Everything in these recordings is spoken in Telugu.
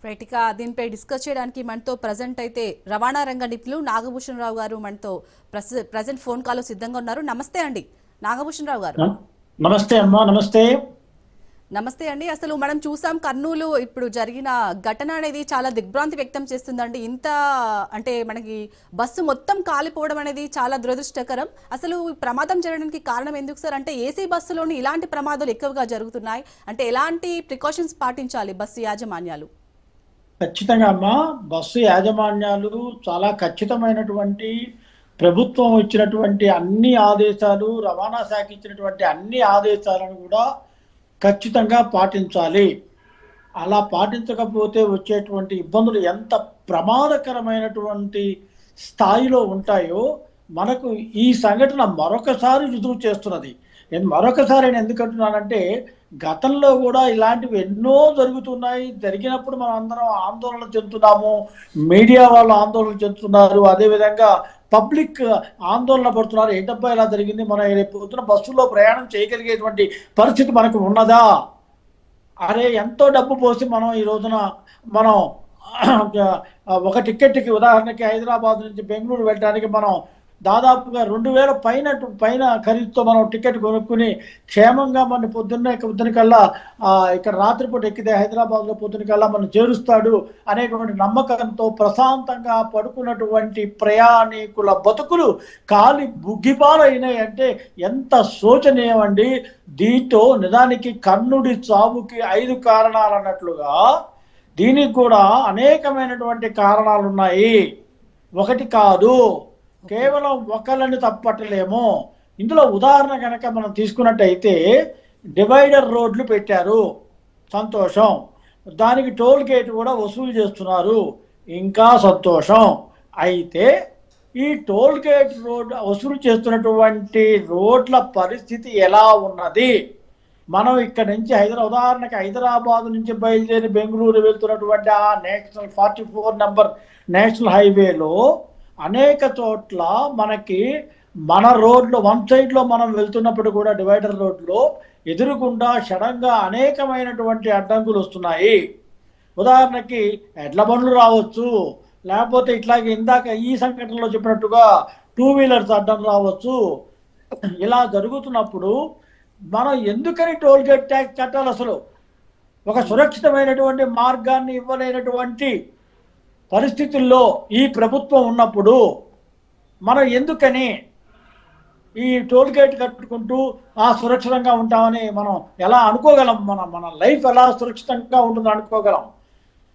రైట్. ఇక దీనిపై డిస్కస్ చేయడానికి మనతో ప్రజెంట్ అయితే రవాణా రంగ నిపుణులు నాగభూషణ్ రావు గారు మనతో ప్రజెంట్ ఫోన్ కాల్ సిద్ధంగా ఉన్నారు. నమస్తే అండి నాగభూషణ్ రావు గారు. నమస్తే అమ్మా. నమస్తే. నమస్తే అండి. అసలు మనం చూసాం కర్నూలు ఇప్పుడు జరిగిన ఘటన అనేది చాలా దిగ్భ్రాంతి వ్యక్తం చేస్తుందండి. ఇంత అంటే మనకి బస్సు మొత్తం కాలిపోవడం అనేది చాలా దురదృష్టకరం. అసలు ప్రమాదం జరగడానికి కారణం ఎందుకు సార్? అంటే ఏసీ బస్సులోని ఇలాంటి ప్రమాదాలు ఎక్కువగా జరుగుతున్నాయి అంటే ఎలాంటి ప్రికాషన్స్ పాటించాలి బస్సు యాజమాన్యాలు? ఖచ్చితంగా అమ్మా, బస్సు యాజమాన్యాలు చాలా ఖచ్చితమైనటువంటి ప్రభుత్వం ఇచ్చినటువంటి అన్ని ఆదేశాలు, రవాణా శాఖ ఇచ్చినటువంటి అన్ని ఆదేశాలను కూడా ఖచ్చితంగా పాటించాలి. అలా పాటించకపోతే వచ్చేటువంటి ఇబ్బందులు ఎంత ప్రమాదకరమైనటువంటి స్థాయిలో ఉంటాయో మనకు ఈ సంఘటన మరొకసారి రుజువు చేస్తున్నది. నేను మరొకసారి ఎందుకంటున్నానంటే, గతంలో కూడా ఇలాంటివి ఎన్నో జరుగుతున్నాయి. జరిగినప్పుడు మనం అందరం ఆందోళన చెందుతున్నాము, మీడియా వాళ్ళు ఆందోళన చెందుతున్నారు, అదేవిధంగా పబ్లిక్ ఆందోళన పడుతున్నారు. ఏంటబ్బా ఇలా జరిగింది, మనం రేపు పొద్దున బస్సులో ప్రయాణం చేయగలిగేటువంటి పరిస్థితి మనకు ఉన్నదా? అరే ఎంతో డబ్బు పోసి మనం ఈ రోజున మనం ఒక టికెట్కి ఉదాహరణకి హైదరాబాద్ నుంచి బెంగళూరు వెళ్ళడానికి మనం దాదాపుగా 2000 పైన ఖరీదుతో మనం టికెట్ కొనుక్కుని క్షేమంగా మన పొద్దునకల్లా ఇక్కడ రాత్రిపూట ఎక్కితే హైదరాబాద్లో పొద్దునకల్లా మనం చేరుస్తాడు అనేటువంటి నమ్మకంతో ప్రశాంతంగా పడుకున్నటువంటి ప్రయాణికుల బతుకులు కాలి బుగ్గిపాలైనాయి అంటే ఎంత శోచనీయం అండి. దీంతో నిజానికి కర్ణుడి చావుకి 5 కారణాలు అన్నట్లుగా దీనికి కూడా అనేకమైనటువంటి కారణాలు ఉన్నాయి. ఒకటి కాదు, కేవలం ఒకళ్ళని తప్పట్టలేము. ఇందులో ఉదాహరణ కనుక మనం తీసుకున్నట్టయితే డివైడర్ రోడ్లు పెట్టారు, సంతోషం. దానికి టోల్ గేట్ కూడా వసూలు చేస్తున్నారు, ఇంకా సంతోషం. అయితే ఈ టోల్ గేట్ రోడ్ వసూలు చేస్తున్నటువంటి రోడ్ల పరిస్థితి ఎలా ఉన్నది? మనం ఇక్కడ నుంచి ఉదాహరణకి హైదరాబాద్ నుంచి బయలుదేరి బెంగళూరు వెళ్తున్నటువంటి ఆ నేషనల్ 44 నెంబర్ నేషనల్ హైవేలో అనేక చోట్ల మనకి మన రోడ్లో వన్ సైడ్లో మనం వెళ్తున్నప్పుడు కూడా డివైడర్ రోడ్లో ఎదురుగుండా సడన్గా అనేకమైనటువంటి అడ్డంకులు వస్తున్నాయి. ఉదాహరణకి ఎడ్ల బండ్లు రావచ్చు, లేకపోతే ఇట్లాగే ఇందాక ఈ సంఘటనలో చెప్పినట్టుగా 2 వీలర్స్ అడ్డం రావచ్చు. ఇలా జరుగుతున్నప్పుడు మనం ఎందుకని టోల్ గేట్ ట్యాక్స్ కట్టాలి? అసలు ఒక సురక్షితమైనటువంటి మార్గాన్ని ఇవ్వలేనటువంటి పరిస్థితుల్లో ఈ ప్రభుత్వం ఉన్నప్పుడు మనం ఎందుకని ఈ టోల్ గేట్ కట్టుకుంటూ సురక్షితంగా ఉంటామని మనం ఎలా అనుకోగలం? మన లైఫ్ ఎలా సురక్షితంగా ఉంటుందో అనుకోగలం?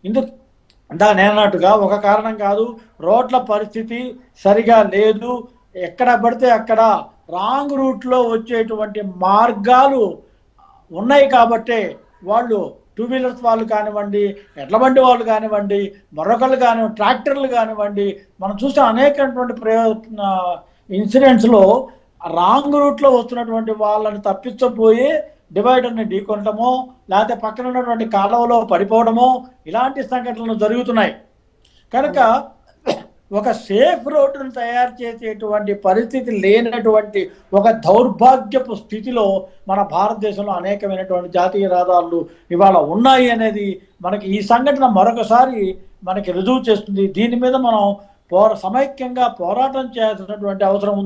నేను అన్నట్టుగా ఒక కారణం కాదు, రోడ్ల పరిస్థితి సరిగా లేదు. ఎక్కడ పడితే అక్కడ రాంగ్ రూట్లో వచ్చేటువంటి మార్గాలు ఉన్నాయి కాబట్టే వాళ్ళు 2 వీలర్స్ వాళ్ళు కానివ్వండి, ఎడ్ల బండి వాళ్ళు కానివ్వండి, మరొకళ్ళు కానివ్వండి, ట్రాక్టర్లు కానివ్వండి, మనం చూసే అనేకటువంటి ఇన్సిడెంట్స్లో రాంగ్ రూట్లో వస్తున్నటువంటి వాళ్ళని తప్పించబోయి డివైడర్ని ఢీకొనటమో లేకపోతే పక్కన ఉన్నటువంటి కాలువలో పడిపోవడమో ఇలాంటి సంఘటనలు జరుగుతున్నాయి. కనుక ఒక సేఫ్ రోడ్డును తయారు చేసేటువంటి పరిస్థితి లేనటువంటి ఒక దౌర్భాగ్యపు స్థితిలో మన భారతదేశంలో అనేకమైనటువంటి జాతీయ రహదారులు ఇవాళ ఉన్నాయి అనేది మనకి ఈ సంఘటన మరొకసారి మనకి రుజువు చేస్తుంది. దీని మీద మనం సమైక్యంగా పోరాటం చేయాల్సినటువంటి అవసరం ఉంది.